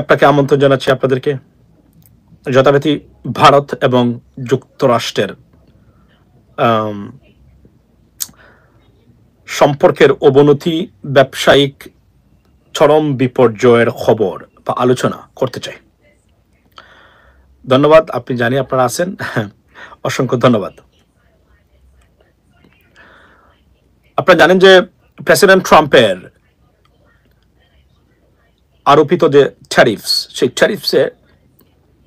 আপনাকে আমন্ত্রণ জানাচ্ছি আপনাদেরকে। যথারীতি ভারত এবং যুক্তরাষ্ট্রের সম্পর্কের অবনতি, ব্যবসায়িক চরম বিপর্যয়ের খবর বা আলোচনা করতে চাই। ধন্যবাদ, আপনি জানি আপনারা আছেন, অসংখ্য ধন্যবাদ। আপনারা জানেন যে প্রেসিডেন্ট ট্রাম্পের আরোপিত যে ট্যারিফস, সেই ট্যারিফসে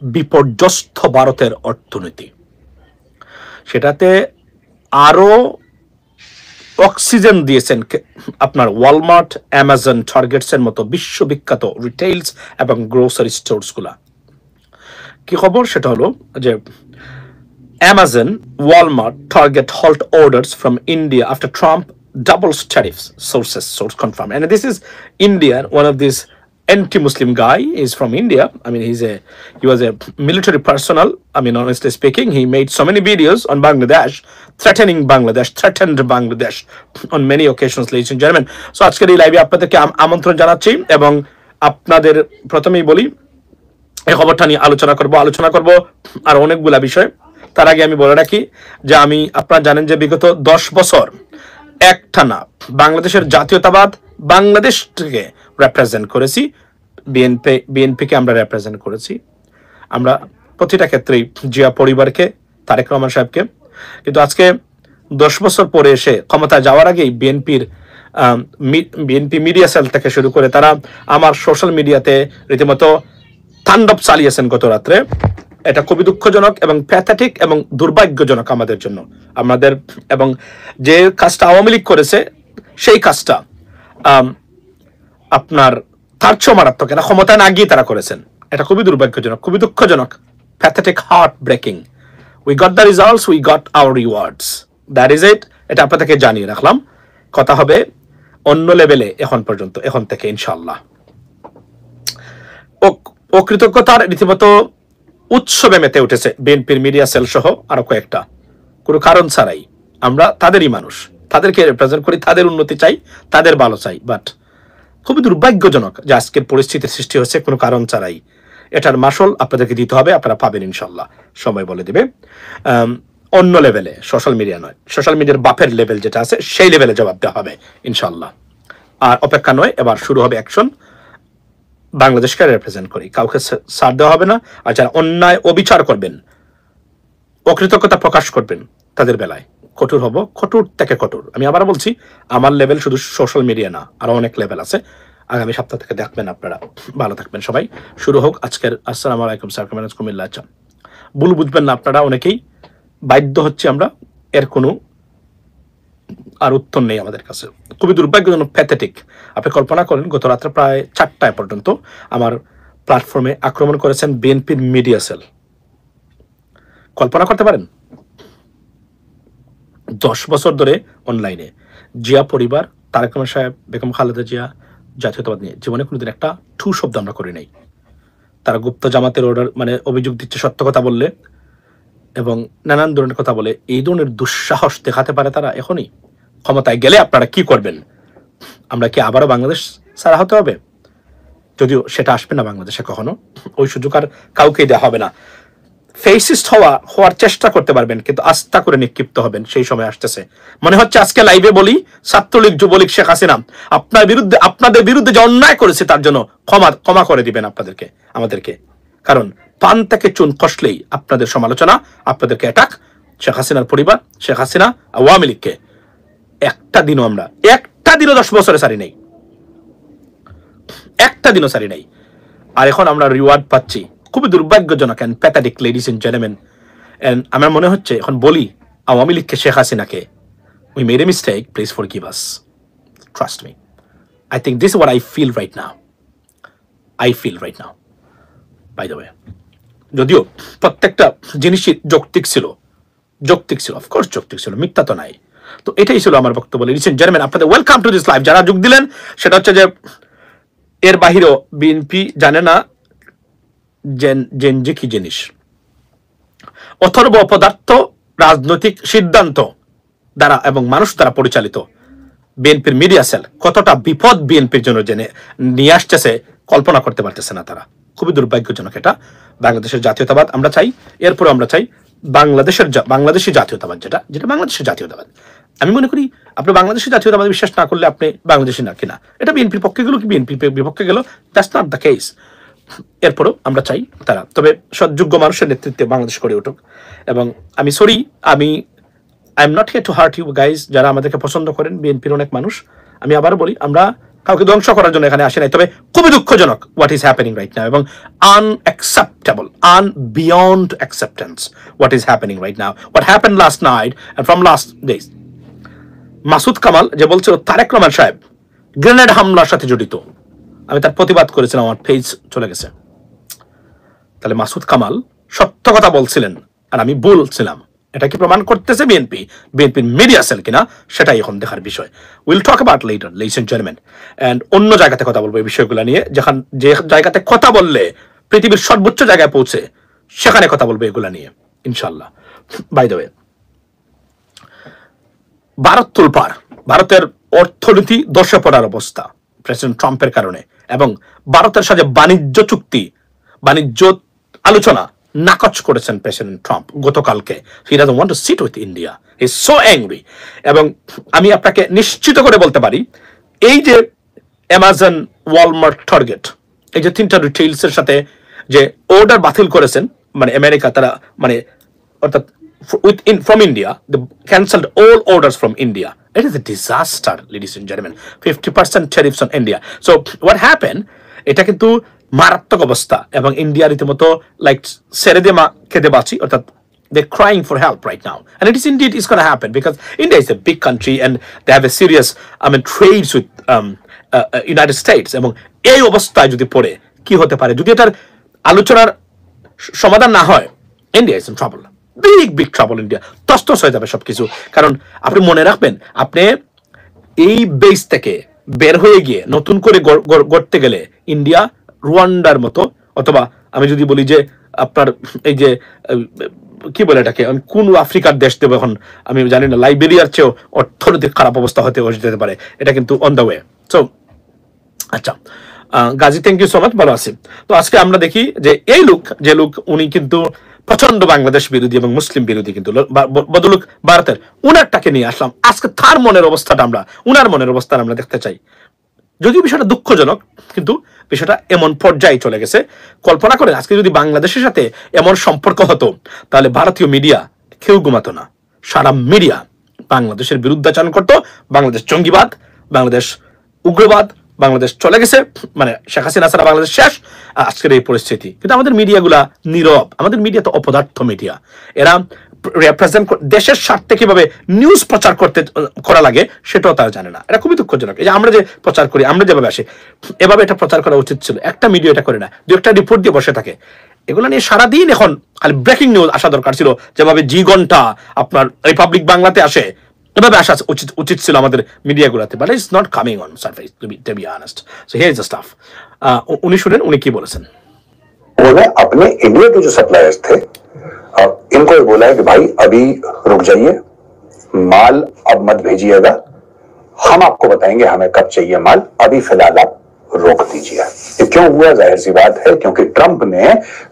বিপর্যস্ত ভারতের অর্থনীতি, সেটাতে আরো অক্সিজেন দিয়েছেন আপনার ওয়ালমার্ট, অ্যামাজন, টার্গেটস এর মতো বিশ্ববিখ্যাত রিটেইলস এবং গ্রোসারি স্টোরস গুলা। কি খবর? সেটা হলো যে Amazon, Walmart, Target halt orders from India after Trump doubles tariffs, source confirmed. And this is India, one of these anti-Muslim guy is from India. I mean, he was a military personnel. I mean, honestly speaking, he made so many videos on Bangladesh, threatened Bangladesh on many occasions, ladies and gentlemen. So আজকের এই লাইভে আপনাদেরকে আমন্ত্রণ জানাচ্ছি এবং আপনাদের প্রথমেই বলি এই খবরটা নিয়ে আলোচনা করব আর অনেকগুলা বিষয়। তার আগে আমি বলে রাখি যে আপনারা জানেন যে বিগত 10 বছর একটানা বাংলাদেশের জাতীয়তাবাদ, বাংলাদেশকে রিপ্রেজেন্ট করেছি, বিএনপিকে আমরা রিপ্রেজেন্ট করেছি, আমরা প্রতিটা ক্ষেত্রেই জিয়া পরিবারকে, তারেক রহমান সাহেবকে। কিন্তু আজকে 10 বছর পরে এসে ক্ষমতা যাওয়ার আগেই বিএনপি মিডিয়া সেল থেকে শুরু করে তারা আমার সোশ্যাল মিডিয়াতে রীতিমতো তাণ্ডব চালিয়েছেন গত রাত্রে। এটা খুবই দুঃখজনক এবং প্যাথেটিক এবং দুর্ভাগ্যজনক আমাদের জন্য, আমাদের, এবং যে কাজটা আওয়ামী লীগ করেছে সেই কাজটা আপনার তার চেয়েও মারাত্মক, এটা ক্ষমতায় না গিয়ে তারা করেছেন। এটা খুবই দুর্ভাগ্যজনক, খুবই দুঃখজনক, pathetic, heart breaking. We got the results, we got hour rewards, that is it. এটা আপনাদেরকে জানিয়ে রাখলাম। কথা হবে অন্য লেভেলে এখন থেকে ইনশাআল্লাহ। অকৃতজ্ঞতার রীতিমতো উৎসবে মেতে উঠেছে বিএনপির মিডিয়া সেল সহ আরো কয়েকটা, কোনো কারণ ছাড়াই। আমরা তাদেরই মানুষ, তাদেরকে রিপ্রেজেন্ট করি, তাদের উন্নতি চাই, তাদের ভালো চাই। বাট খুবই দুর্ভাগ্যজনক যে আজকের পরিস্থিতির সৃষ্টি হচ্ছে কোনো কারণ ছাড়াই। এটার মাসল আপনাদেরকে দিতে হবে, আপনারা পাবেন ইনশাল্লাহ, সময় বলে দিবে। অন্য লেভেলে, সোশ্যাল মিডিয়া নয়, সোশ্যাল মিডিয়ার বাপের লেভেল যেটা আছে সেই লেভেলে জবাব দেওয়া হবে ইনশাল্লাহ। আর অপেক্ষা নয়, এবার শুরু হবে অ্যাকশন। বাংলাদেশকে রিপ্রেজেন্ট করি, কাউকে ছাড় দেওয়া হবে না। আর যারা অন্যায় অবিচার করবেন, অকৃতজ্ঞতা প্রকাশ করবেন, তাদের বেলায় কঠোর হব, কঠোর থেকে কঠোর। আমি আবার বলছি, আমার লেভেল শুধু সোশ্যাল মিডিয়া না, আরো অনেক লেভেল আছে। আগামী সপ্তাহ থেকে দেখবেন আপনারা। ভালো থাকবেন সবাই। শুরু হোক আজকের আসসালামু আলাইকুম স্যার, কেমন আছেন? কুমিল্লা। আচ্ছা, ভুল বুঝবেন না আপনারা, অনেকেই বাধ্য হচ্ছে আমরা, এর কোনো আর উত্তর নেই আমাদের কাছে। খুবই দুর্ভাগ্যজনক, প্যাথেটিক। আপনি কল্পনা করেন, গত রাত্রে প্রায় 4টায় পর্যন্ত আমার প্ল্যাটফর্মে আক্রমণ করেছেন বিএনপির মিডিয়া সেল। কল্পনা করতে পারেন? 10 বছর ধরে অনলাইনে জিয়া পরিবার, তারেক রহমান সাহেব, বেগম খালেদা জিয়া, জাতীয়তাবাদ নিয়ে জীবনে কোনোদিন একটা ঠু শব্দ আমরা করি নাই। তারা গুপ্ত জামাতের অর্ডার মানে অভিযোগ দিচ্ছে সত্য কথা বললে, এবং নানান ধরনের কথা বলে। এই ধরনের দুঃসাহস দেখাতে পারে তারা। এখনই ক্ষমতায় গেলে আপনারা কি করবেন? আমরা কি আবারও বাংলাদেশ ছাড়া হতে হবে? যদিও সেটা আসবে না বাংলাদেশে কখনো, ওই সুযোগ আর কাউকেই দেওয়া হবে না। ফেসিস্ট হওয়ার চেষ্টা করতে পারবেন, কিন্তু আস্থা করে নিক্ষিপ্ত হবেন, সেই সময় আসতেছে। মনে হচ্ছে আজকে লাইভে বলি, ছাত্রলীগ, যুবলীগ, শেখ হাসিনা আপনাদের বিরুদ্ধে যে অন্যায় করেছে তার জন্য ক্ষমা করে দিবেন আমাদেরকে। কারণ পান থেকে চুন খসলেই আপনাদের সমালোচনা, আপনাদেরকে অ্যাটাক। শেখ হাসিনার পরিবার, শেখ হাসিনা, আওয়ামী লীগকে একটা দিনও 10 বছরে সারি নেই, একটা দিনও সারি নেই। আর এখন আমরা রিওয়ার্ড পাচ্ছি। খুবই দুর্ভাগ্যজনক and pathetic, ladies and gentleman. And আমার মনে হচ্ছে এখন বলি আওয়ামী লীগকে, শেখ হাসিনাকে, we made a mistake, please forgive us, trust me. I think this is what I feel right now, by the way. যদিও প্রত্যেকটা জিনিসই যৌক্তিক ছিল, অফকোর্স যৌক্তিক ছিল, মিথ্যা তো নাই। তো এটাই ছিল আমার বক্তব্য। লেডিস এন্ড জেন্টলম্যান, আপনাদের ওয়েলকাম টু দিস লাইভ। যারা যোগ দিলেন, সেটা হচ্ছে যে এর বাহিরেও বিএনপি জানে না যে কি জিনিস। অথর্ব অপদার্থ রাজনৈতিক সিদ্ধান্ত দ্বারা এবং মানুষ দ্বারা পরিচালিত বিএনপির মিডিয়া সেল কতটা বিপদ বিএনপির জন্য জেনে নিয়ে আসতেছে কল্পনা করতে পারতেছে না তারা। খুবই দুর্ভাগ্যজনক। এটা বাংলাদেশের জাতীয়তাবাদ আমরা চাই, এরপরে আমরা চাই বাংলাদেশি জাতীয়তাবাদ, যেটা যেটা বাংলাদেশের জাতীয়তাবাদ। আমি মনে করি আপনি বাংলাদেশি জাতীয়তাবাদ বিশ্বাস না করলে আপনি বাংলাদেশি না কিনা, এটা বিএনপির পক্ষে গেল কি বিএনপির বিপক্ষে গেল, দ্যাটস নট দ্য কেস। এরপরও আমরা চাই তারা তবে সৎযোগ্য মানুষের নেতৃত্বে বাংলাদেশ করে উঠুক। এবং আমি sorry, I am not here to hurt you guys, যারা আমাদেরকে পছন্দ করেন বিএনপির অনেক মানুষ। আমি আবার বলি, আমরা কাউকে ধ্বংস করার জন্য এখানে আসি নাই, তবে খুবই দুঃখজনক what is happening right now, এবং unacceptable, beyond acceptance what is happening right now, what happen last night and from last days. Masud Kamal যে বলছিল তারেক রহমান সাহেব গ্রেনেড হামলার সাথে জড়িত, আমি তার প্রতিবাদ করেছিলাম, আমার পেজ চলে গেছে। তাহলে মাসুদ কামাল সত্য কথা বলছিলেন আর আমি বলছিলাম, এটা কি প্রমাণ করতেছে বিএনপির মিডিয়া সেল কিনা, সেটাই এখন দেখার বিষয়। Will talk about later, ladies and gentleman. And অন্য জায়গাতে কথা বলবো এই বিষয়গুলো নিয়ে, যে জায়গাতে কথা বললে পৃথিবীর সর্বোচ্চ জায়গায় পৌঁছে, সেখানে কথা বলবো এগুলা নিয়ে ইনশাল্লাহ। বাই দ্য ওয়ে, ভারত তোলপাড়, ভারতের অর্থনীতি ধসে পড়ার অবস্থা প্রেসিডেন্ট ট্রাম্পের কারণে, এবং ভারতের সাথে বাণিজ্য আলোচনা নাকচ করেছেন প্রেসিডেন্ট ট্রাম্প গতকালকে। He doesn't want to sit with India, he is so angry. এবং আমি আপনাকে নিশ্চিত করে বলতে পারি, এই যে অ্যামাজন, ওয়ালমার্ট, টার্গেট, এই যে তিনটা রিটেইলসের সাথে যে অর্ডার বাতিল করেছেন মানে আমেরিকা, তারা মানে অর্থাৎ from India, they cancelled all orders from India. It is a disaster, ladies and gentlemen. 50% tariffs on India. So what happened? এটা কিন্তু মারাত্মক অবস্থা, এবং ইন্ডিয়া রীতিমতো লাইক ছেড়ে দিয়ে খেতে বাঁচি, অর্থাৎ they're crying for help right now, and it is indeed is going to happen because India is a big country and they have a serious trades with United States. এবং এই অবস্থায় যদি পড়ে কি হতে পারে, যদি এটার আলোচনার সমাধান না হয়, India is in trouble, big trouble. India তস্তস হয়ে যাবে সবকিছু। কারণ আপনি মনে রাখবেন, আপনি এই বেস থেকে বের হয়ে গিয়ে নতুন করে গড়তে গেলে ইন্ডিয়া রুয়ান্ডার মতো, অথবা আমি যদি বলি যে আপনার এই যে কি বলে এটাকে, আমি কোন আফ্রিকার দেশ দেবো এখন আমি জানি না, লাইবেরিয়ার চেয়েও অর্থনৈতিক খারাপ অবস্থা হতে যেতে পারে, এটা কিন্তু অন দ্য ওয়ে। সো আচ্ছা Gazi, thank you so much, ভালো আছি। তো আজকে আমরা দেখি যে এই লোক উনি কিন্তু প্রচন্ড বাংলাদেশ বিরোধী এবং মুসলিম বিরোধী, কিন্তু বদলুক ভারতের, উনারটাকে নিয়ে আসলাম আজকে। তার মনের অবস্থাটা উনার মনের অবস্থা আমরা দেখতে চাই। যদিও বিষয়টা দুঃখজনক, কিন্তু বিষয়টা এমন পর্যায়ে চলে গেছে। কল্পনা করেন আজকে যদি বাংলাদেশের সাথে এমন সম্পর্ক হতো, তাহলে ভারতীয় মিডিয়া কেউ ঘুমাতো না, সারা মিডিয়া বাংলাদেশের বিরুদ্ধাচরণ করতো। বাংলাদেশ জঙ্গিবাদ, বাংলাদেশ উগ্রবাদ, বাংলাদেশ চলে গেছে, মানে শেখ হাসিনা ছাড়া বাংলাদেশ শেষ, আজকের এই পরিস্থিতি। কিন্তু আমাদের মিডিয়াগুলা নীরব, আমাদের মিডিয়া তো অপদার্থ মিডিয়া। এরা রিপ্রেজেন্ট দেশের স্বার্থে কিভাবে নিউজ প্রচার করা লাগে সেটাও তারা জানে না। এটা খুবই দুঃখজনক। এই যে আমরা যে প্রচার করি, আমরা যেভাবে আসি, এভাবে এটা প্রচার করা উচিত ছিল। একটা মিডিয়া এটা করে না, দু একটা রিপোর্ট দিয়ে বসে থাকে। এগুলো নিয়ে সারাদিন এখন খালি ব্রেকিং নিউজ আসা দরকার ছিল, যেভাবে জি ঘন্টা আপনার রিপাবলিক বাংলাতে আসে, এভাবে আসা উচিত ছিল আমাদের মিডিয়াগুলোতে। But it's not coming on surface, to be honest. So here is the stuff. উনি শুনেন উনি কি বলেছেন। उन्होंने अपने इंडिया के जो सप्लायर्स थे इनको ये बोला है कि भाई अभी रुक जाइए, माल अब मत भेजिएगा, हम आपको बताएंगे हमें कब चाहिए माल, अभी फिलहाल आप रोक दीजिए। ये क्यों हुआ? जाहिर सी बात है क्योंकि ट्रंप ने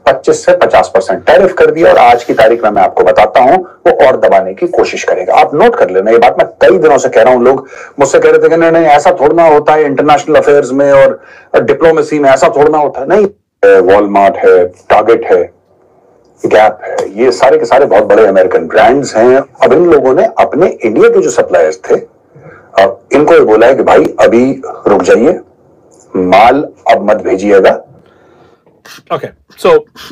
25 से 50% टैरिफ कर दिया, और आज की तारीख में मैं आपको बताता हूं वो और दबाने की कोशिश करेगा। आप नोट कर लेना, ये बात मैं कई दिनों से कह रहा हूं। लोग मुझसे कह रहे थे कि नहीं ऐसा थोड़ा होता है इंटरनेशनल अफेयर्स में और डिप्लोमेसी में, ऐसा थोड़ा होता है। नहीं, वॉलमार्ट है, टारगेट है, गैप है, ये सारे के सारे बहुत बड़े अमेरिकन ब्रांड्स हैं। अब इन लोगों ने अपने इंडिया के जो सप्लायर्स थे इनको ये बोला है कि भाई अभी रुक जाइए, মাল अब मत भेजिएगा। ওকে, সো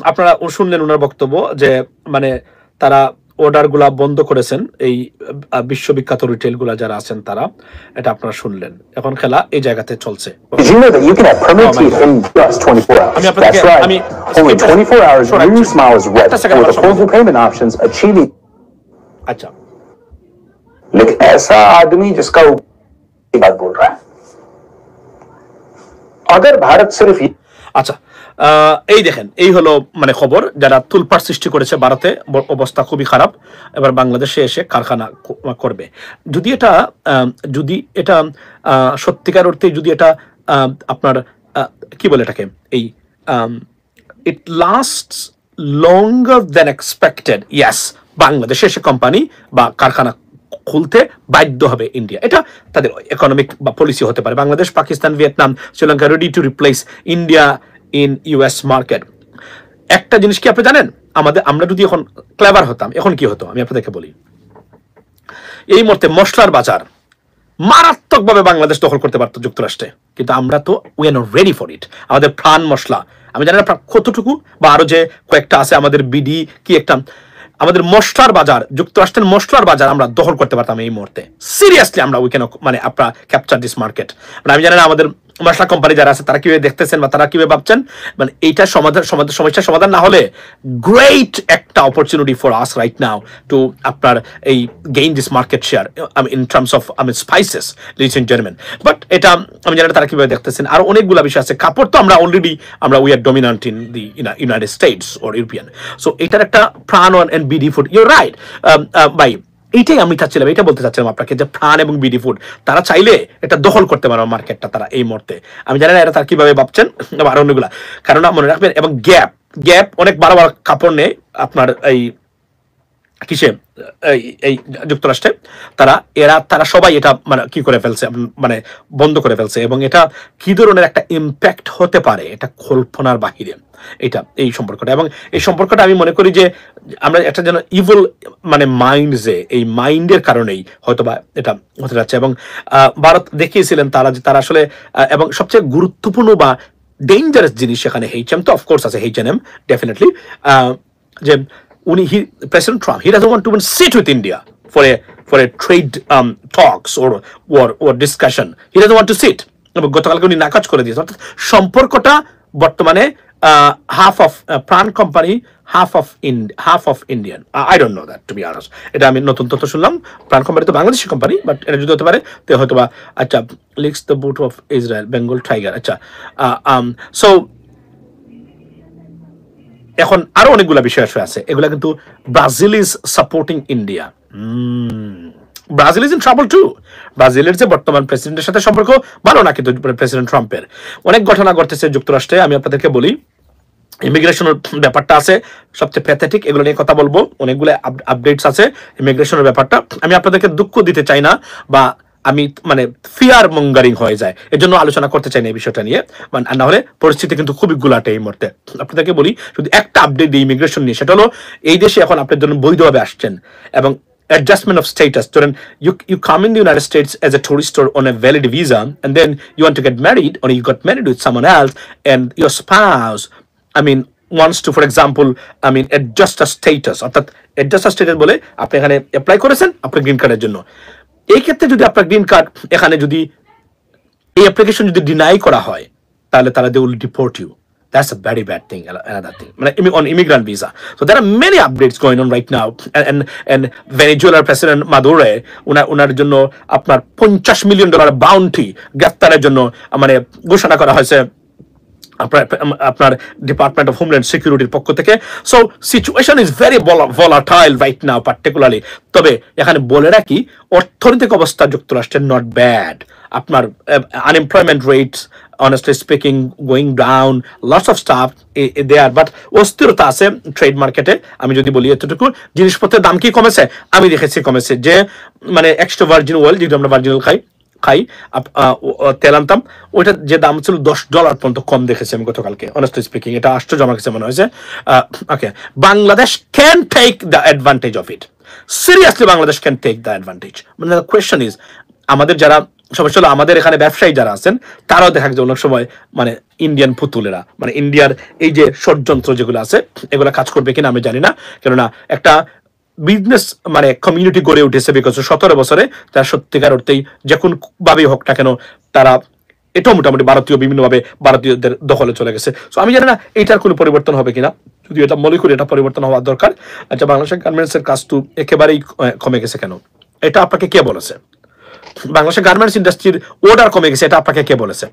আপনারা শুনলেন ওনার বক্তব্য যে মানে তারা অর্ডার গুলা বন্ধ করেছেন, এই বিশ্ববিখ্যাত রিটেল গুলা যারা আছেন তারা, এটা আপনারা শুনলেন। এখন খেলা এই জায়গাতে চলছে। আমি আপনাকে আমি 24 hours new smiles red with affordable payment options achieving। अच्छा, लेकिन ऐसा आदमी जिसका बात बोल रहा है, अगर भारत सिर्फ আচ্ছা এই দেখেন, এই হলো মানে খবর যারা তুলপাড় সৃষ্টি করেছে ভারতে, অবস্থা খুবই খারাপ। এবার বাংলাদেশে এসে কারখানা করবে। যদি এটা সত্যিকার অর্থে যদি এটা আপনার কি বলে এটাকে, এই ইট লাস্ট লঙ্গার দেন এক্সপেক্টেড, ইয়াস, বাংলাদেশে সে কোম্পানি বা কারখানা খুলতে বাধ্য হবে ইন্ডিয়া। এটা তাদের ইকোনমিক বা পলিসি হতে পারে। Bangladesh, Pakistan, Vietnam, Sri Lanka ready to replace India in US market. একটা জিনিস কি আপনি জানেন, আমরা যদি এখন ক্লেভার হতাম, এখন কি হতো আমি আপনাদেরকে বলি। এই মুহূর্তে মশলার বাজার মারাত্মকভাবে বাংলাদেশ দখল করতে পারতো যুক্তরাষ্ট্রে, কিন্তু আমরা তো we are not ready for it. আমাদের প্রাণ মশলা, আমি জানি না কতটুকু, বা আরো যে কয়েকটা আছে আমাদের বিডি কি একটা, আমাদের মশলার বাজার, যুক্তরাষ্ট্রের মশলার বাজার আমরা দখল করতে পারতাম এই মুহূর্তে। সিরিয়াসলি আমরা উই ক্যান মানে আপনারা ক্যাপচার দিস মার্কেট। মানে আমি জানি না আমাদের মশলা কোম্পানি যারা আছে তারা কিভাবে দেখতেছেন বা তারা কিভাবে ভাবছেন, মানে এইটা সমস্যার সমাধান না হলে গ্রেট একটা opportunity for us right now to আপনার এই gain this market share in terms of spices, ladies and gentleman. But এটা আমি জানি না তারা কিভাবে দেখতেছেন। আর অনেকগুলো বিষয় আছে। কাপড় তো আমরা already we are dominant in the United States or European. So এটার একটা Pran and BD food, you right ভাই, এইটাই আমি চাচ্ছিলাম, এটা বলতে চাচ্ছিলাম আপনাকে যে প্রাণ এবং বিডি ফুড তারা চাইলে এটা দখল করতে পারবে মার্কেটটা তারা এই মুহূর্তে। আমি জানি না এটা তারা কিভাবে ভাবছেন আর অন্যগুলা, কারণ মনে রাখবেন। এবং গ্যাপ অনেক বড় বড় কাপড় নেই আপনার এই কিসে, এই যুক্তরাষ্ট্রে। তারা সবাই এটা মানে কি করে ফেলছে, মানে বন্ধ করে ফেলছে। এবং এটা কি ধরনের একটা ইম্প্যাক্ট হতে পারে এটা কল্পনার বাহিরে এটা এই সম্পর্কটা। এবং এই সম্পর্কটা আমি মনে করি যে আমরা একটা যেন ইভিল মানে মাইন্ড, যে এই মাইন্ডের কারণেই হয়তোবা এটা হতে যাচ্ছে। এবং ভারত দেখিয়েছিলেন তারা আসলে, এবং সবচেয়ে গুরুত্বপূর্ণ বা ডেঞ্জারাস জিনিস সেখানে H&M তো অফকোর্স আছে, H&M ডেফিনেটলি, যে President Trump, he doesn't want to even sit with India for a trade talks or discussion. He doesn't want to sit. এবং গতকালকে উনি নাকচ করে দিয়েছে। অর্থাৎ সম্পর্কটা বর্তমানে half of প্রাণ company, half of Indian. I don't know that, to be honest. এটা আমি নতুন তথ্য শুনলাম। প্রাণ কোম্পানি তো বাংলাদেশি কোম্পানি, বাট এটা যদি হতে পারে তো হয়তোবা আচ্ছা licks the boot of Israel, Bengal tiger. আচ্ছা, সো এখন আরো অনেকগুলো বিষয় আছে, এগুলা কিন্তু Brazil is supporting India. Brazil is in trouble too. ব্রাজিলের যে বর্তমান প্রেসিডেন্টের সাথে সম্পর্ক ভালো না, কিন্তু প্রেসিডেন্ট ট্রাম্পের অনেক ঘটনা ঘটতেছে যুক্তরাষ্ট্রে। আমি আপনাদেরকে বলি, ইমিগ্রেশনের ব্যাপারটা আছে সবচেয়ে প্যাথেটিক, এগুলো নিয়ে কথা বলবো। অনেকগুলো আপডেটস আছে ইমিগ্রেশনের ব্যাপারটা। আমি আপনাদেরকে দুঃখ দিতে চাই না, বা আমি মানে ফিয়ার মঙ্গারিং হয়ে যায়, এর জন্য আলোচনা করতে চাই না এই বিষয়টা নিয়ে। মানে না হলে পরিস্থিতি কিন্তু খুবই গুলাটে এই মুহূর্তে। আপনাদেরকে বলি শুধু একটা আপডেট দিই ইমিগ্রেশন নিয়ে, সেটা হলো এই দেশে এখন আপনার জন্য বৈধভাবে আসছেন এবং adjustment of status. So then you come in the United States as a tourist or on a valid visa, and then you want to get married, or you got married with someone else, and your spouse, wants to, for example, adjust a status. অর্থাৎ adjust a status বলে আপনি এখানে apply করেছেন আপনার green কার্ডের জন্য। এই ক্ষেত্রে যদি আপনার গ্রিন কার্ড এখানে যদি এই অ্যাপ্লিকেশন যদি ডিনাই করা হয়, তাহলে তারা they will deport you. That's a very bad thing. Another thing, on immigrant visa. So there are many updates going on right now. And Venezuela President Maduro, উনার জন্য আপনার $50 million bounty গ্রেফতারের জন্য মানে ঘোষণা করা হয়েছে আপনার ডিপার্টমেন্ট অফ হোমল্যান্ড সিকিউরিটির পক্ষ থেকে। So situation is very volatile right now particularly. তবে এখানে বলে রাখি, অর্থনৈতিক অবস্থা যুক্তরাষ্ট্রের নট ব্যাড। আপনার unemployment rates honestly speaking going down, lots of stuff there, but অস্থিরতা আছে ট্রেড মার্কেটে। আমি যদি বলি এতটুকু, জিনিসপত্রের দাম কি কমেছে? আমি দেখেছি কমেছে। যে মানে এক্সট্রা ভার্জিন অয়েল, যেটা আমরা ভার্জিন অয়েল খাই তেল আনতাম, ওইটা যে দাম ছিল $10 পর্যন্ত কম দেখেছি আমি গতকালকে। অনেস্টলি স্পিকিং এটা আশ্চর্য আমার কাছে মনে হয়েছে। Okay, Bangladesh can take the advantage of it. Seriously Bangladesh can take the advantage. মানে দ্য কোয়েশ্চন ইজ, আমাদের যারা সমস্যা হলো, আমাদের এখানে ব্যবসায়ী যারা আছেন তারাও দেখা যায় অনেক সময় মানে ইন্ডিয়ান পুতুলেরা, মানে ইন্ডিয়ার এই যে ষড়যন্ত্র যেগুলো আছে এগুলো কাজ করবে কিনা আমি জানি না। কেননা একটা বিজনেস মানে কমিউনিটি গড়ে উঠেছে বিকজ 17 বছরে তারা সত্যিকার অর্থেই যে কোন ভাবেই হোক না কেন তারা এটাও মোটামুটি বিভিন্নভাবে ভারতীয়দের দখলে চলে গেছে। সো আমি জানি না এটার কোনো পরিবর্তন হবে কিনা, যদি এটা মনে করি এটা পরিবর্তন হওয়ার দরকার। আচ্ছা, বাংলাদেশের গার্মেন্টসের কাজ তো একেবারেই কমে গেছে কেন? এটা আপনাকে কে বলেছে? বাংলাদেশের গার্মেন্টস ইন্ডাস্ট্রির অর্ডার কমে গেছে, এটা আপনাকে কে বলেছে?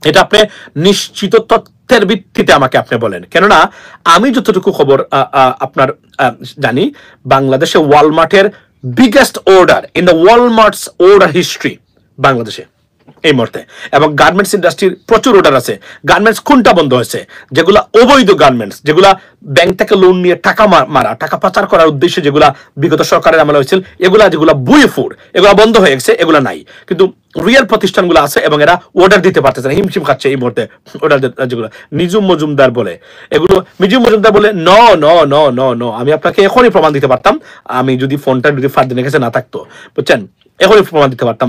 এটা আপনি নিশ্চিত তথ্যের ভিত্তিতে আমাকে আপনি বলেন। কেননা আমি যতটুকু খবর আপনার জানি, বাংলাদেশে ওয়ালমার্টের biggest order in the Walmart's order history বাংলাদেশে এই মুহূর্তে, এবং গার্মেন্টস ইন্ডাস্ট্রির প্রচুর অর্ডার আছে। গার্মেন্টস কোনটা বন্ধ হয়েছে? যেগুলা অবৈধ গার্মেন্টস, যেগুলা ব্যাংক থেকে লোন নিয়ে টাকা মারা, টাকা পাচার করার উদ্দেশ্যে যেগুলা বিগত সরকারের আমলে হয়েছিল, এগুলা যেগুলা বুয়েফুর, এগুলা বন্ধ হয়ে গেছে, এগুলা নাই। কিন্তু রিয়েল প্রতিষ্ঠানগুলো আছে এবং এরা অর্ডার দিতে পারতেছে না, হিমশিম খাচ্ছে এই মুহূর্তে অর্ডার যেগুলো। নিজুম মজুমদার বলে এগুলো, নিজুম মজুমদার বলে ন ন ন ন ন আমি আপনাকে এখনই প্রমাণ দিতে পারতাম, আমি যদি ফোনটা যদি ফারদিনের কাছে না থাকতো, বুঝছেন, এখনই প্রমাণ দিতে পারতাম।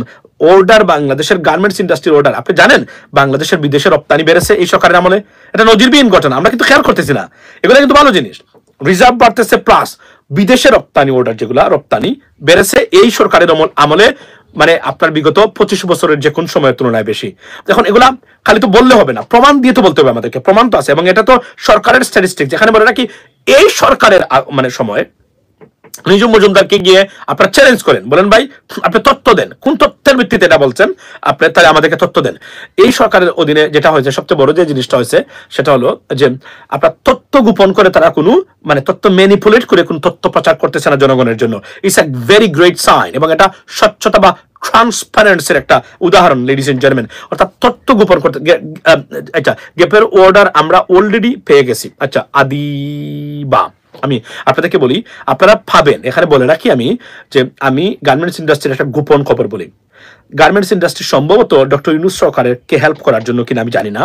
অর্ডার, বাংলাদেশের গার্মেন্টস ইন্ডাস্ট্রির অর্ডার, আপনি জানেন বাংলাদেশের বিদেশে রপ্তানি বেড়েছে এই সরকারের আমলে। এটা নজিরবিহীন ঘটনা, আমরা কিন্তু খেয়াল করতেছি না। এগুলো কিন্তু ভালো জিনিস, রিজার্ভ বাড়তেছে, প্লাস বিদেশে রপ্তানি অর্ডার যেগুলা রপ্তানি বেড়েছে এই সরকারের আমলে, মানে আপনার বিগত 25 বছরের যে কোন সময়ের তুলনায় বেশি। এখন এগুলা খালি তো বললে হবে না, প্রমাণ দিয়ে তো বলতে হবে আমাদেরকে, প্রমাণ তো আছে। এবং এটা তো সরকারের স্ট্যাটিস্টিক, যেখানে বলে নাকি এই সরকারের মানে সময় নিজুম মজুমদারকে গিয়ে আপনারা চ্যালেঞ্জ করেন, বলেন ভাই আপনি তথ্য দেন, কোন তথ্যের ভিত্তিতে এটা বলছেন আপনি, তাহলে আমাদেরকে তথ্য দেন। এই সরকারের অধীনে যেটা হয়েছে, সবচেয়ে বড় যে জিনিসটা হয়েছে সেটা হলো যে আপনার তথ্য গোপন করে তারা কোনো মানে তথ্য ম্যানিপুলেট করে কোনো তথ্য প্রচার করতেছে না জনগণের জন্য। It's a very great sign, এবং এটা স্বচ্ছতা বা ট্রান্সপারেন্সির একটা উদাহরণ, লেডিস এন্ড জেন্টলম্যান। অর্থাৎ তথ্য গোপন করতে, আচ্ছা গ্যাপের অর্ডার আমরা অলরেডি পেয়ে গেছি। আচ্ছা আদিবা, আমি আপনাদেরকে বলি, আপনারা ভাবেন, এখানে বলে রাখি আমি যে আমি গার্মেন্টস ইন্ডাস্ট্রির একটা গোপন খবর বলি। গার্মেন্টস ইন্ডাস্ট্রি সম্ভবত ডক্টর ইউনূস সরকারের কে হেল্প করার জন্য কিনা আমি জানি না,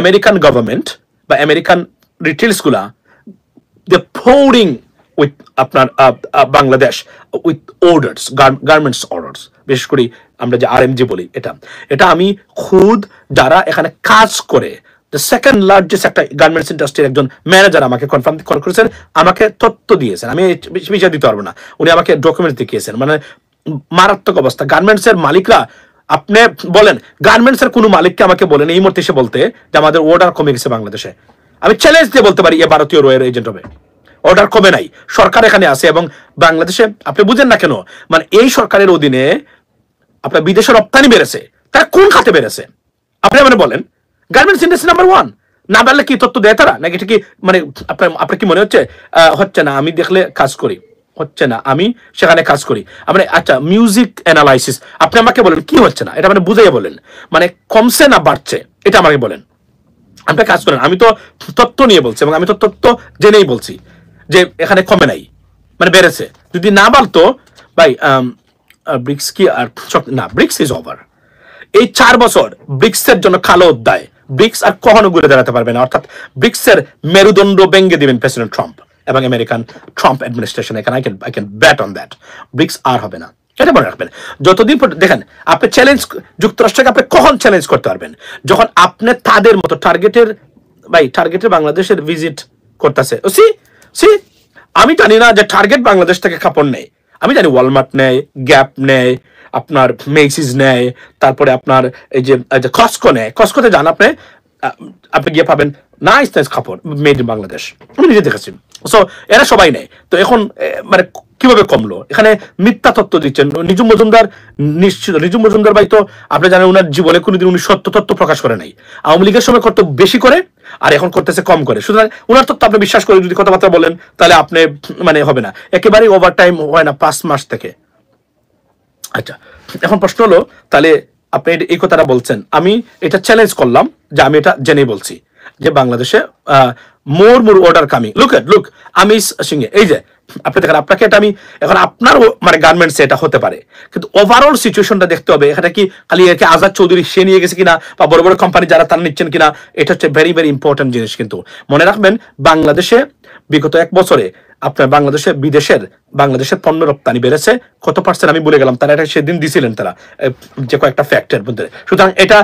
আমেরিকান গভর্নমেন্ট বা আমেরিকান রিটেলস গুলা দে পোরিং উইথ আপনার Bangladesh with orders, garments orders, বিশেষ করে আমরা যে আরএমজি বলি, এটা আমি খুদ যারা এখানে কাজ করে, দ্য সেকেন্ড লার্জেস্ট একটা গার্মেন্টস ইন্ডাস্ট্রির একজন ম্যানেজার আমাকে কনফার্ম করেছেন, আমাকে তথ্য দিয়েছেন, আমি বিষয় দিতে পারবো না, উনি আমাকে ডকুমেন্ট দেখিয়েছেন। মানে মারাত্মক অবস্থা। গার্মেন্টস এর মালিকরা, আপনি বলেন গার্মেন্টস এর কোনো মালিককে আমাকে বলেন এই মুহূর্তে এসে বলতে যে আমাদের অর্ডার কমে গেছে বাংলাদেশে, আমি চ্যালেঞ্জ দিয়ে বলতে পারি এ ভারতীয় রয়ের এজেন্ট হবে, অর্ডার কমে নাই, সরকার এখানে আছে। এবং বাংলাদেশে আপনি বুঝেন না কেন, মানে এই সরকারের অধীনে আপনার বিদেশে রপ্তানি বেড়েছে, তারা কোন খাতে বেড়েছে আপনি মানে বলেন? গার্মেন্টস ইন্ডাস্ট্রি নাম্বার 1 না বাড়লে কি তথ্য দেয় তারা নাকি? এটা কি মানে আপনার কি মনে হচ্ছে হচ্ছে না আমি দেখলে কাজ করি, হচ্ছে না আমি সেখানে কাজ করি, মানে আচ্ছা মিউজিক অ্যানালাইসিস, আপনি আমাকে বলেন কি হচ্ছে না, এটা মানে বুঝাইয়া বলেন, মানে কমছে না বাড়ছে এটা আমাকে বলেন। আপনি কাজ করেন, আমি তো তথ্য নিয়ে বলছি এবং আমি তো তথ্য জেনেই বলছি যে এখানে কমে নাই, মানে বেড়েছে। যদি না বাড়তো ভাই, ব্রিক্স কি আর না, ব্রিক্স ইজ ওভার। এই 4 বছর ব্রিক্সের জন্য কালো অধ্যায়, ব্রিক্স আর কখনো ঘুরে দাঁড়াতে পারবে না। অর্থাৎ ব্রিক্সের মেরুদণ্ড ভেঙে দিবেন প্রেসিডেন্ট ট্রাম্প এবং আমেরিকান ট্রাম্প অ্যাডমিনিস্ট্রেশন। এখানে I can bet on that, BRICS আর হবে না, এটা মনে রাখবেন। যতদিন দেখেন আপনি চ্যালেঞ্জ, যুক্তরাষ্ট্রকে আপনি কখন চ্যালেঞ্জ করতে পারবেন? যখন আপনি তাদের মতো টার্গেটের বাংলাদেশের ভিজিট করতেছে। সি আমি জানি না যে টার্গেট বাংলাদেশ থেকে কাপড় নেই, আমি জানি ওয়ালমার্ট নেয়, গ্যাপ নেয়, আপনার মেসিস নেয়, তারপরে আপনার এই যে কস্কো নেয়। কস্কোতে যান আপনি গিয়ে পাবেন নাইস নাইস কাপড় মেড ইন বাংলাদেশ, আমি নিজে দেখেছি। সো এরা সবাই নেয়। তো এখন মানে কিভাবে কমলো? এখানে মিথ্যা তথ্য দিচ্ছেন নিজুম মজুমদার। নিশ্চিত নিজুম মজুমদার ভাই তো আপনি জানেন উনার জীবনে কোনোদিন উনি সত্য তথ্য প্রকাশ করে নাই। আওয়ামী লীগের সময় করতে বেশি করে আর এখন করতেছে কম করে, সুতরাং উনার তথ্য আপনি বিশ্বাস করে যদি কথাবার্তা বলেন তাহলে আপনি মানে হবে না, একেবারেই ওভার টাইম হয় না 5 মাস থেকে। আচ্ছা এখন প্রশ্ন হলো, তাহলে আপনি এই কথাটা বলছেন, আমি এটা চ্যালেঞ্জ করলাম যে আমি এটা জেনেই বলছি যে বাংলাদেশে মোর অর্ডার কামিং। লুক আমি সিংহে, এই যে আপনি দেখেন, আপনাকে এটা আমি এখন আপনার মানে গার্মেন্টসে এটা হতে পারে, কিন্তু ওভারঅল সিচুয়েশনটা দেখতে হবে। এখানে কি খালি একে আজাদ চৌধুরী সে নিয়ে গেছে কিনা বা বড় বড় কোম্পানি যারা তারা নিচ্ছেন কিনা, এটা হচ্ছে ভেরি ভেরি ইম্পর্টেন্ট জিনিস। কিন্তু মনে রাখবেন বাংলাদেশে বিগত 1 বছরে আপনার বাংলাদেশের পণ্য রপ্তানি বেড়েছে কত %, আমি বলে গেলাম, তারা এটা সেদিন দিছিলেন তারা যে কয়েকটা ফ্যাক্টের মধ্যে। সুতরাং এটা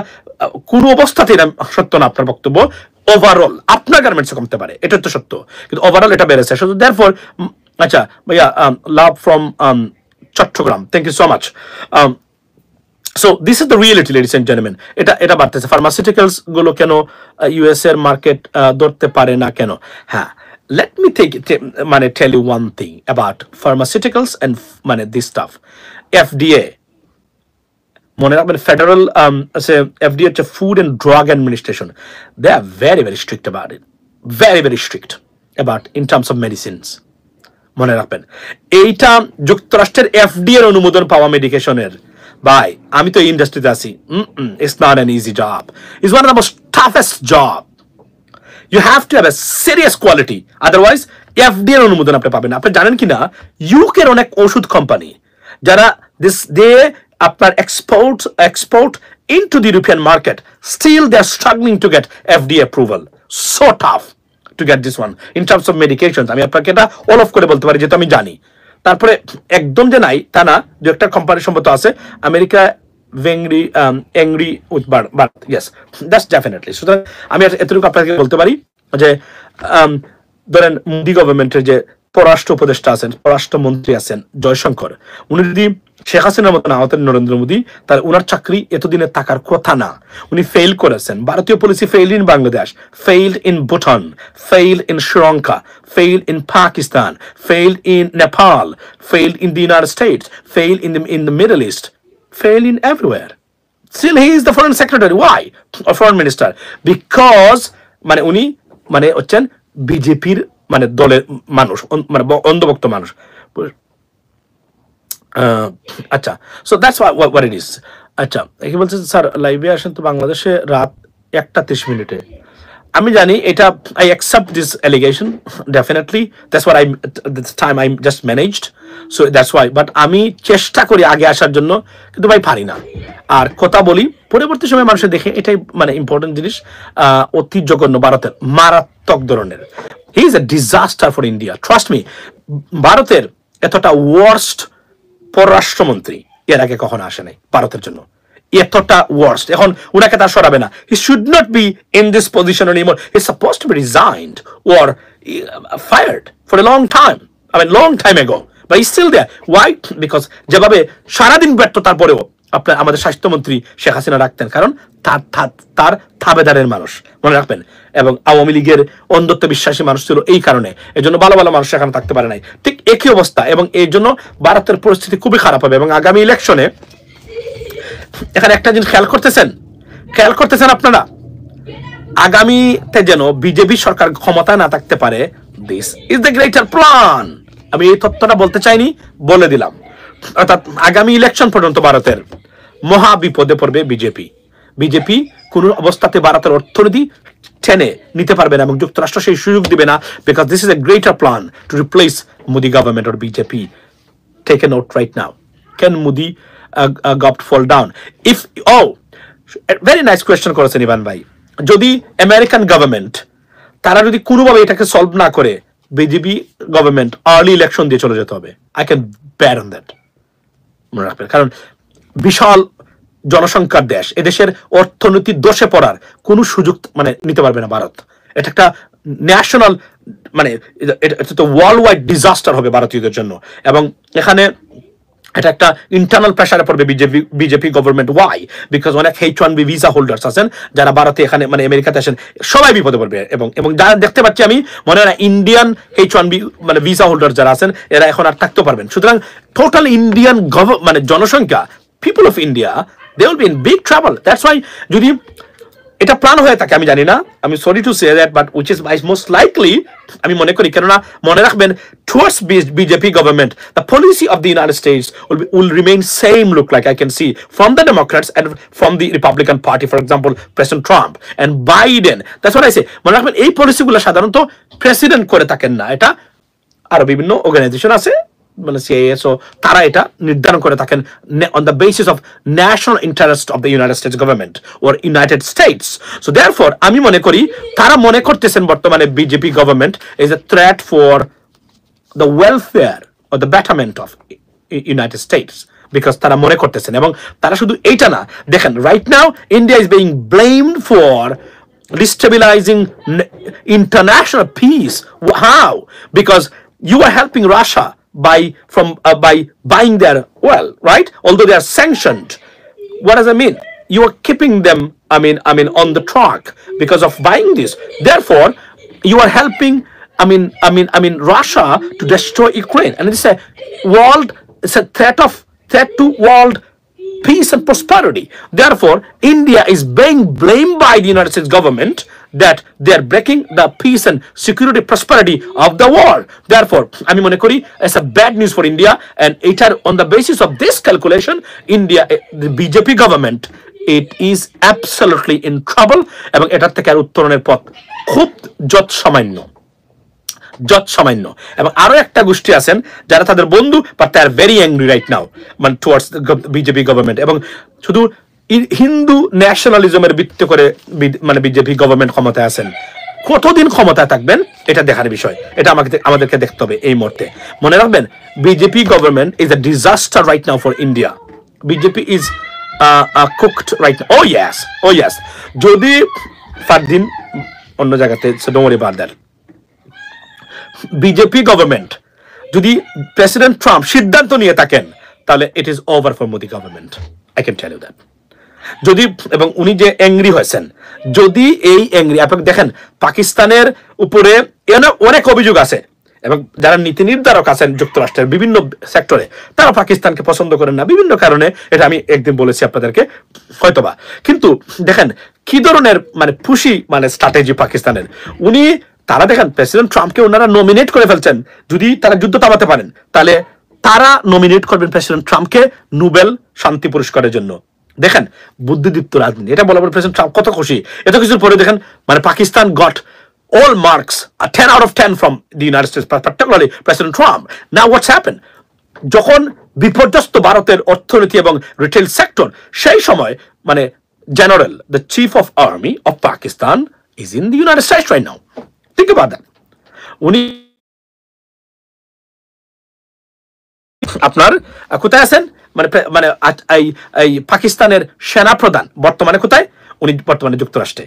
কোনো অবস্থাতেই সত্য না আপনার বক্তব্য। ওভারঅল আপনার গার্মেন্টসে কমতে পারে, এটা তো সত্য, কিন্তু ওভারঅল এটা বেড়েছে। শুধু দেয়ারফর আচ্ছা ভাইয়া, love from Chattogram, thank you so much. So this is the reality ladies and gentleman. এটা বাড়তেছে। ফার্মাসিউটিক্যালস গুলো কেন ইউএস এর মার্কেট ধরতে পারে না কেন? হ্যাঁ, let me tell you one thing about pharmaceuticals and this stuff. FDA, মনে রাখবেন ফেডারেল FDA হচ্ছে food and drug administration, they are very very strict about it, very very strict about in terms of medicines. মনে রাখবেন এইটা যুক্তরাষ্ট্রের FDA এর অনুমোদন পাওয়া মেডিকেশনের ভাই আমি তো ইন্ডাস্ট্রিতে আছি, it's not an easy job, it's one of the most toughest job. You have to have a serious quality, otherwise FDA এর অনুমোদন আপনি পাবেন না। আপনি জানেন কিনা ইউকে এর অনেক ওষুধ কোম্পানি যারা দে আপনার export into the European market, still they are struggling to get FDA approval. So tough to get this one in terms of medications. আমি আপনাকে এটা অল অফ করে বলতে পারি, যেহেতু আমি জানি। তারপরে একদম যে নাই তা না, দু একটা কোম্পানি সম্ভবত আছে America angry with but yes, that's definitely. সুতরাং আমি এতটুকু আপনাকে বলতে পারি যে ধরেন মোদি গভর্নমেন্টের যে পররাষ্ট্র উপদেষ্টা আছেন, পররাষ্ট্রমন্ত্রী আছেন জয়শঙ্কর, উনি যদি শেখ হাসিনার মতো না হতেন নরেন্দ্র মোদী, তাহলে উনার চাকরি এতদিনে থাকার কথা না। উনি ফেল করেছেন। ভারতীয় policy fail in Bangladesh, failed in Bhutan, failed in Sri Lanka, failed in Pakistan, failed in Nepal, failed in the United States, failed in the Middle East, failed in everywhere. Still he is the foreign secretary. Why? Or foreign minister? Because মানে উনি মানে হচ্ছেন বিজেপির মানে দলের মানুষ, মানে অন্ধভক্ত মানুষ। আচ্ছা, so that's what it is. আচ্ছা, কি বলছেন স্যার লাইভে আসেন তো বাংলাদেশে রাত 1:30। আমি জানি এটা, I accept this allegation definitely, that's what this time I just managed, so that's why. But আমি চেষ্টা করি আগে আসার জন্য, কিন্তু ভাই পারি না। আর কথা বলি পরবর্তী সময় মানুষের দেখে, এটাই মানে ইম্পর্টেন্ট জিনিস। অতি জঘন্য, ভারতের মারাত্মক ধরনের, he is a disaster for India, trust me. ভারতের এতটা ওয়ার্স্ট পররাষ্ট্রমন্ত্রী এর আগে কখনো আসে নাই ভারতের জন্য, এতটা ওয়ার্স্ট। এখন উনাকে তার সরাবে না, he should not be in this position anymore, he is supposed to be resigned or fired for a long time, I mean long time ago, but he still there. Why? Because যেভাবে সারাদিন ব্যর্থতার পরেও আপনার আমাদের স্বাস্থ্যমন্ত্রী শেখ হাসিনা রাখতেন, কারণ তার থাবেদারের মানুষ, মনে রাখবেন। এবং আওয়ামী লীগের অন্ধত্ব বিশ্বাসী মানুষ ছিল এই কারণে, এই জন্য ভালো ভালো মানুষ এখানে থাকতে পারে নাই। ঠিক একই অবস্থা, এবং এই জন্য ভারতের পরিস্থিতি খুবই খারাপ হবে। এবং আগামী ইলেকশনে এখানে একটা জিনিস খেয়াল করতেছেন আপনারা, আগামীতে যেন বিজেপি সরকার ক্ষমতায় না থাকতে পারে, this is the greater plan. আমি এই তথ্যটা বলতে চাইনি, বলে দিলাম। অর্থাৎ আগামী ইলেকশন পর্যন্ত ভারতের মহা বিপদে পড়বে বিজেপি কোন অবস্থাতে ভারতের অর্থনীতি টেনে নিতে পারবে না, এবং যুক্তরাষ্ট্র সেই সুযোগ দিবে না, because this is a greater plan to replace Modi government or BJP. Take a note right now, can Modi government fall down if very nice question করেছেন ইভান ভাই। যদি আমেরিকান গভর্নমেন্ট তারা যদি কোনোভাবে এটাকে সলভ না করে, বিজেপি গভর্নমেন্ট আর্লি ইলেকশন দিয়ে চলে যেতে হবে। আই ক্যান ব্যার অন দ্যাট, মনে রাখবেন। কারণ বিশাল জনসংখ্যার দেশ, এদেশের অর্থনীতি দোষে পড়ার কোনো সুযোগ মানে নিতে পারবে না ভারত। এটা একটা ন্যাশনাল মানে এটা তো ওয়ার্ল্ড ওয়াইড ডিজাস্টার হবে ভারতীয়দের জন্য। এবং এখানে এটা একটা ইন্টারনাল প্রেসারে পড়বে বিজেপি গভর্নমেন্ট। ওয়াই? বিকজ অনেক H1B ভিসা হোল্ডার্স আছেন যারা ভারতে এখানে মানে আমেরিকাতে আসেন, সবাই বিপদে পড়বে। এবং যারা দেখতে পাচ্ছি আমি, মনে হয় না ইন্ডিয়ান H1B মানে ভিসা হোল্ডার যারা আছেন এরা এখন আর থাকতে পারবেন। সুতরাং টোটাল ইন্ডিয়ান মানে জনসংখ্যা, people of India, they will be in big trouble. That's why যদি এটা প্ল্যান হয়ে থাকে, আমি জানি না, আমি sorry to say that, but which is most likely, আমি মনে করি। কেননা মনে রাখবেন, towards BJP government the policy of the United States will remain same, look like I can see from the Democrats and from the Republican party, for example president Trump and Biden. That's what I say. মনে রাখবেন, এই পলিসিগুলো সাধারণত president করে থাকেন না, এটা আরো বিভিন্ন অর্গানাইজেশন আছে মানে CIS, তারা এটা নির্ধারণ করে থাকেন on the basis of national interest of the United States government or United States. So therefore আমি মনে করি তারা মনে করতেছেন বর্তমানে BJP government is a threat for the welfare or the betterment of United States, because তারা মনে করতেছেন। এবং তারা শুধু এইটা না, দেখেন right now India is being blamed for destabilizing international peace. How? Because you are helping Russia by buying their oil, right? Although they are sanctioned, what does that mean? You are keeping them, I mean, on the track because of buying this. Therefore, you are helping, I mean, Russia to destroy Ukraine, and it's a threat to world peace and prosperity. Therefore, India is being blamed by the United States government that they are breaking the peace and security prosperity of the world. Therefore আমি মনে করি it's a bad news for India, and এটার on the basis of this calculation India, the BJP government, it is absolutely in trouble, এবং এটার থেকে আর উত্তরণের পথ খুব সামান্য। এবং আরো একটা গোষ্ঠী আছেন যারা তাদের বন্ধু, but they are very angry right now, মানে টুয়ার্ডস বিজেপি গভর্নমেন্ট, এবং শুধু হিন্দু ন্যাশনালিজমের ভিত্তি করে মানে বিজেপি গভর্নমেন্ট ক্ষমতায় আছেন। কতদিন ক্ষমতায় থাকবেন এটা দেখার বিষয়, এটা আমাদেরকে দেখতে হবে এই মুহূর্তে। মনে রাখবেন, BJP government is a disaster right now for India. BJP is cooked right now. Oh yes, যদি ফারদিন অন্য জায়গাতে, don't worry about that. BJP government যদি প্রেসিডেন্ট ট্রাম্প সিদ্ধান্ত নিয়ে থাকেন, তাহলে it is over for Modi government, I can tell you that. যদি, এবং উনি যে অ্যাংরি হয়েছেন, যদি এই অ্যাংরি, আপনি দেখেন পাকিস্তানের উপরে অনেক অভিযোগ আছে, এবং যারা নীতি নির্ধারক আছেন যুক্তরাষ্ট্রের বিভিন্ন সেক্টরে, তারা পাকিস্তানকে পছন্দ করেন না বিভিন্ন কারণে, এটা আমি একদিন বলেছি আপনাদেরকে হয়তোবা। কিন্তু দেখেন কি ধরনের মানে পুশি মানে স্ট্র্যাটেজি পাকিস্তানের। তারা দেখেন প্রেসিডেন্ট ট্রাম্পকে ওনারা নমিনেট করে ফেলছেন, যদি তারা যুদ্ধ থামাতে পারেন তাহলে তারা নমিনেট করবেন প্রেসিডেন্ট ট্রাম্পকে নোবেল শান্তি পুরস্কারের জন্য। দেখেন বুদ্ধিদীপ্ত রাজনীতি, এটা বলা বলে প্রেসিডেন্ট ট্রাম্প কত খুশি। এত কিছুর পরে দেখেন মানে Pakistan goat all marks, a 10 out of 10 from the United States, particularly President Trump. Now what's happened? যখন বিপর্যস্ত ভারতের অর্থনীতি এবং রিটেল সেক্টর, সেই সময় মানে general, the chief of army of Pakistan is in the United States right now. Think about that. উনি আপনার কোথায় আছেন, মানে মানে এই পাকিস্তানের সেনা প্রধান বর্তমানে কোথায়? উনি বর্তমানে যুক্তরাষ্ট্রে।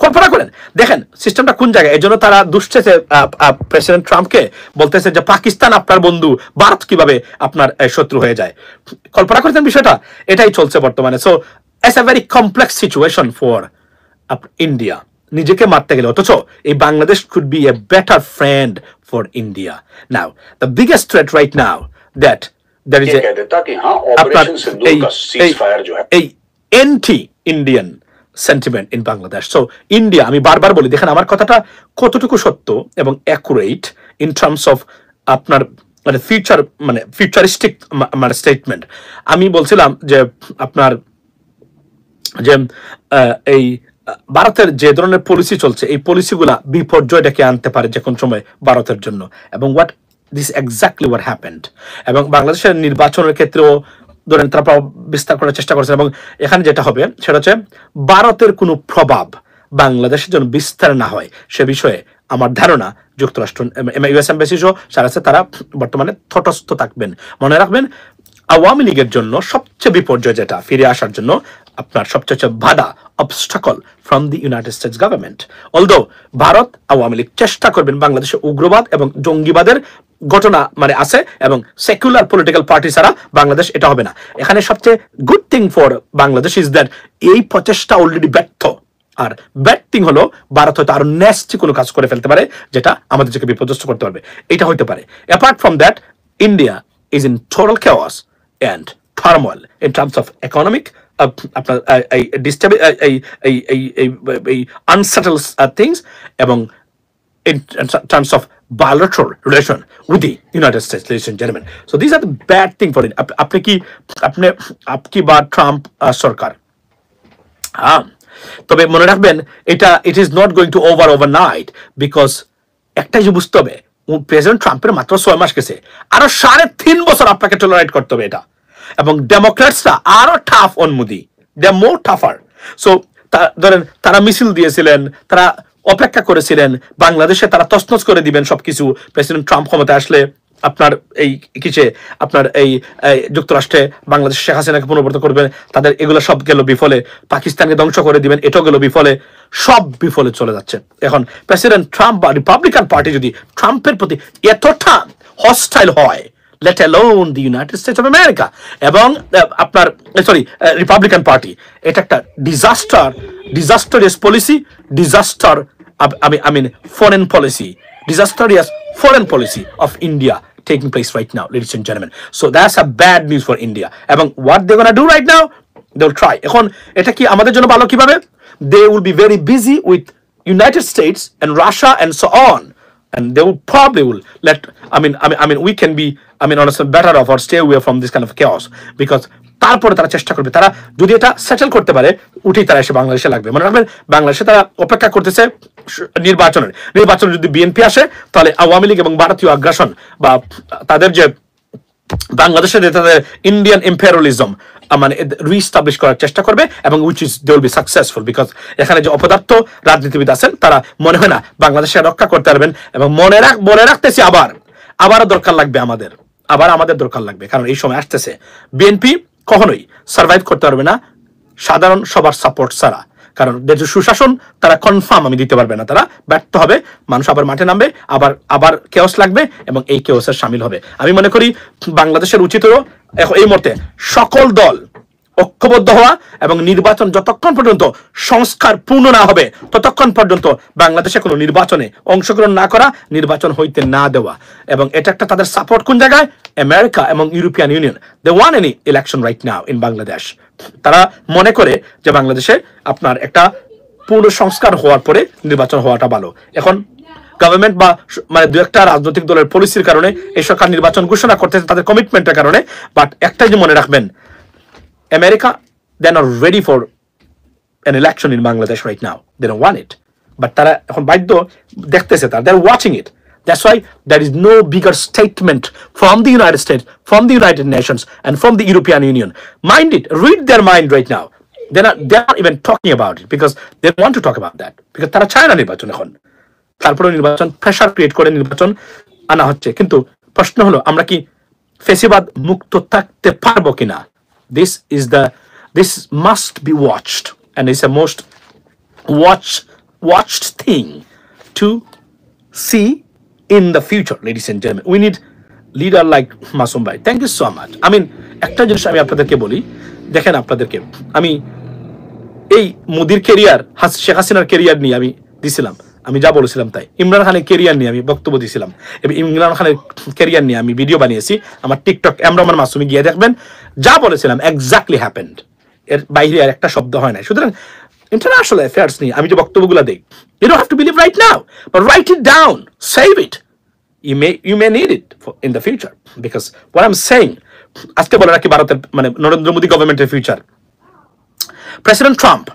কল্পনা করেন, দেখেন সিস্টেমটা কোন জায়গায়। এই জন্য তারা দুষতেছে প্রেসিডেন্ট ট্রাম্পকে, বলতেছে যে পাকিস্তান আপনার বন্ধু, ভারত কিভাবে আপনার শত্রু হয়ে যায়। কল্পনা করতেন বিষয়টা, এটাই চলছে বর্তমানে। So it's a very complex situation for India, নিজেকে মারতে গেলে। অথচ এই Bangladesh could be a better friend for India. Now the biggest threat right now that there is এই anti Indian sentiment in Bangladesh. So India, আমি বারবার বলি, দেখেন আমার কথাটা কতটুকু সত্য এবং অ্যাকুরেট ইন টার্মস অফ আপনার মানে ফিউচারিস্টিক মানে স্টেটমেন্ট। আমি বলছিলাম যে আপনার যে এই ভারতের যে ধরনের পলিসি চলছে, এই পলিসিগুলা বিপর্যয় ডেকে আনতে পারে যে কোন সময় ভারতের জন্য, এবং দিস এক্স্যাক্টলি হোয়াট হ্যাপেন্ড। এবং বাংলাদেশের নির্বাচনের ক্ষেত্রেও ধরেন তারা প্রভাব বিস্তার করার চেষ্টা করছেন, এবং এখানে যেটা হবে সেটা হচ্ছে ভারতের কোনো প্রভাব বাংলাদেশের জন্য বিস্তার না হয় সে বিষয়ে আমার ধারণা যুক্তরাষ্ট্র ইউএস এম্বাসি সহ যারা আছে তারা বর্তমানে তটস্থ থাকবেন। মনে রাখবেন, আওয়ামী লীগের জন্য সবচেয়ে বিপর্যয় যেটা ফিরে আসার জন্য আপনার সবচেয়ে বাধা, obstacle from the United states government. Although Bharat Awami League চেষ্টা করবেন বাংলাদেশে উগ্রবাদ এবং জঙ্গিবাদের ঘটনা মানে আছে, এবং সেকুলার পলিটিক্যাল পার্টি ছাড়া বাংলাদেশ এটা হবে না। এখানে সবচেয়ে good thing for Bangladesh is that এই প্রচেষ্টা অলরেডি ব্যর্থ, আর ব্যাড থিং হলো ভারত হয়তো আরো ন্যাস্টি কোনো কাজ করে ফেলতে পারে যেটা আমাদেরকে বিপর্যস্ত করতে পারবে, এটা হইতে পারে। Apart from that, India is in total chaos and turmoil in terms of economic আপনার unsettled things, এবং in terms of bilateral relation with the United States, ladies and gentlemen. So these are the bad thing for it. আপনি বা Trump সরকার, তবে মনে রাখবেন এটা it is not going to overnight, because একটাই যে বুঝতে হবে, প্রেসিডেন্ট ট্রাম্পের মাত্র 6 মাস গেছে, আরো 3.5 বছর আপনাকে টলারেট করতে হবে এটা। এবং ডেমোক্রেটসরা আরো tough on Modi, they are more tougher. So ধরেন তারা মিছিল দিয়েছিলেন, তারা অপেক্ষা করেছিলেন বাংলাদেশে তারা তছনছ করে দিবেন সবকিছু প্রেসিডেন্ট ট্রাম্প ক্ষমতায় আসলে। আপনার এই কিসে আপনার এই যুক্তরাষ্ট্রে বাংলাদেশ শেখ হাসিনাকে পুনর্বর্তন করবেন, তাদের এগুলো সব গেল বিফলে। পাকিস্তানকে ধ্বংস করে দিবেন, এটাও গেল বিফলে। সব বিফলে চলে যাচ্ছে। এখন প্রেসিডেন্ট ট্রাম্প বা রিপাবলিকান পার্টি যদি ট্রাম্পের প্রতি এতটা হস্টাইল হয়, let alone the United States of America, এবং আপনার রিপাবলিকান পার্টি, এটা একটা disastrous policy, foreign policy, disastrous foreign policy of India taking place right now, ladies and gentlemen. So that's a bad news for India. এবং what they're gonna do right now, they will try. এখন এটা কি আমাদের জন্য ভালো কিভাবে? They will be very busy with United States and Russia and so on, and they will probably will let. I mean, we can be. Honestly, better off or stay away from this kind of chaos because তারপরে তারা চেষ্টা করবে তারা যদি এটা settle করতে পারে উঠেই তারা এসে বাংলাদেশে লাগবে মনে রাখবেন বাংলাদেশে তারা অপেক্ষা করতেছে নির্বাচনে যদি বিএনপি আসে তাহলে আওয়ামী লীগ এবং ভারতীয় আগ্রাসন বা তাদের যে বাংলাদেশে তাদের ইন্ডিয়ান ইম্পেরিয়ালিজম মানে রিস্টাবলিশ করার চেষ্টা করবে এবং which is they will be successful because এখানে যে অপদার্থ রাজনীতিবিদ আছেন তারা মনে হয় না বাংলাদেশে রক্ষা করতে পারবেন এবং মনে রাখতেছি আবারও দরকার লাগবে আমাদের দরকার লাগবে কারণ এই সময় আসতেছে বিএনপি কখনোই সার্ভাইভ করতে পারবে না সাধারণ সবার সাপোর্ট ছাড়া কারণ যে সুশাসন তারা কনফার্ম দিতে পারবে না তারা ব্যর্থ হবে মানুষ আবার মাঠে নামবে আবার কেওস লাগবে এবং এই কেওসের শামিল হবে আমি মনে করি বাংলাদেশের উচিত এই মুহূর্তে সকল দল ঐক্যবদ্ধ হওয়া এবং নির্বাচন যতক্ষণ পর্যন্ত সংস্কার পূর্ণ না হবে ততক্ষণ পর্যন্ত বাংলাদেশে কোনো নির্বাচনে অংশগ্রহণ না করা নির্বাচন হইতে না দেওয়া এবং এটা একটা তাদের সাপোর্ট কোন জায়গায় আমেরিকা এবং European Union they want any election right now in Bangladesh তারা মনে করে যে বাংলাদেশে আপনার একটা পূর্ণ সংস্কার হওয়ার পরে নির্বাচন হওয়াটা ভালো এখন গভর্নমেন্ট বা মানে দু একটা রাজনৈতিক দলের পলিসির কারণে এই সরকার নির্বাচন ঘোষণা করতেছে তাদের কমিটমেন্টের কারণে বাট একটাই যে মনে রাখবেন America, they're not ready for an election in Bangladesh right now. They don't want it. But they're watching it. That's why there is no bigger statement from the United States, from the United Nations, and from the European Union. Mind it, read their mind right now. They're not even talking about it because they don't want to talk about that. Because তারা চায় না নির্বাচন এখন তারপরে নির্বাচন pressure create করে নির্বাচন আনা হচ্ছে কিন্তু প্রশ্ন হলো আমরা কি ফেসিবাদ মুক্ত থাকতে পারবো কিনা This must be watched and it's a most watched thing to see in the future ladies and gentlemen we need leader like Masoom Bhai thank you so much একটা জিনিস আমি আপনাদেরকে বলি দেখেন আপনাদেরকে আমি এই মোদির ক্যারিয়ার শেখ হাসিনার ক্যারিয়ার নিয়ে আমি দিছিলাম আমি যা বলেছিলাম তাই ইমরান খানের ক্যারিয়ার নিয়ে আমি বক্তব্য দিয়েছিলাম এবং ইমরান খানের ক্যারিয়ার নিয়ে আমি ভিডিও বানিয়েছি আমার টিকটক এমরামান মাসুমি গিয়ে দেখবেন যা বলেছিলাম এক্স্যাক্টলি হ্যাপেন্ড এর বাইরে আর একটা শব্দ হয় না সুতরাং ইন্টারন্যাশনাল অ্যাফেয়ার্স নিয়ে আমি যে বক্তব্যগুলো দিই you don't have to believe right now but write it down save it you may need it in the future because what I'm saying আজকে বলে রাখি ভারতের মানে নরেন্দ্র মোদী গভর্নমেন্টের ফিউচার প্রেসিডেন্ট ট্রাম্প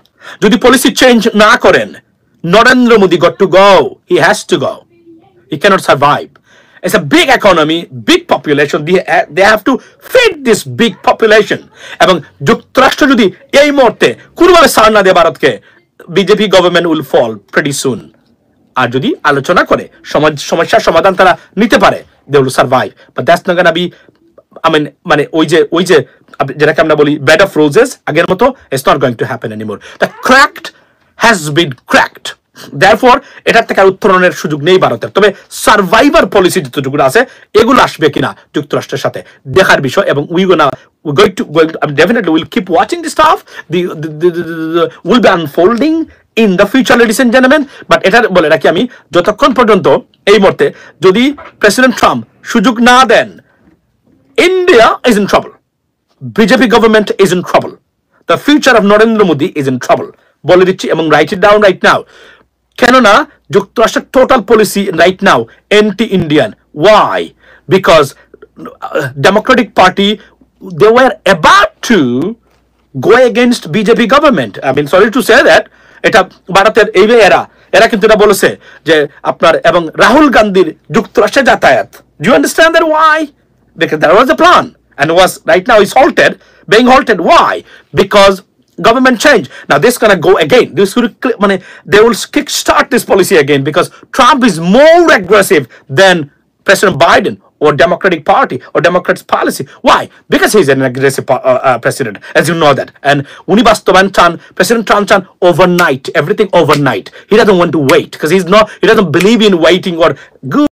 যদি পলিসি চেঞ্জ না করেন Narendra Modi got to go. He has to go. He cannot survive. It's a big economy, big population. They have to feed this big population. এবং যুক্তরাষ্ট্র যদি এই মুহূর্তে কোনোভাবে ছাড় না দেয় ভারতকে BJP government will fall pretty soon আর যদি আলোচনা করে সমস্যার সমাধান তারা নিতে পারে they will survive but that's not gonna be মানে ওই যে যেটাকে আমরা বলি বেড অফ রোজেস আগের মতো it's not going to happen anymore the cracked has been cracked. Therefore, এটার থেকে আর উত্তরণের সুযোগ নেই ভারতের তবে সার্ভাইভার পলিসি যতটুকু আছে এগুলো আসবে কিনা যুক্তরাষ্ট্রের সাথে দেখার বিষয় এবং definitely will keep watching this stuff will be unfolding in the future ladies and gentlemen but এটা বলে রাখি আমি যতক্ষণ পর্যন্ত এই মুহূর্তে যদি প্রেসিডেন্ট ট্রাম্প সুযোগ না দেন India is in trouble BJP government is in trouble the future of Narendra Modi is in trouble বলে দিচ্ছি এবং write it down right now কেননা যুক্তরাষ্ট্রের total policy right now anti Indian why because Democratic party they were about to go against BJP government I mean sorry to say that এটা ভারতের এই এরা কিন্তু এটা বলেছে যে আপনার এবং রাহুল গান্ধীর যুক্তরাষ্ট্রে যাতায়াত do you understand that why because that was the plan and was right now is being halted why because government change now this is going to go again they will kickstart this policy again because Trump is more aggressive than President Biden or Democratic Party or Democrats policy why because he's an aggressive president as you know that and President Trump chan overnight everything overnight he doesn't want to wait because he doesn't believe in waiting or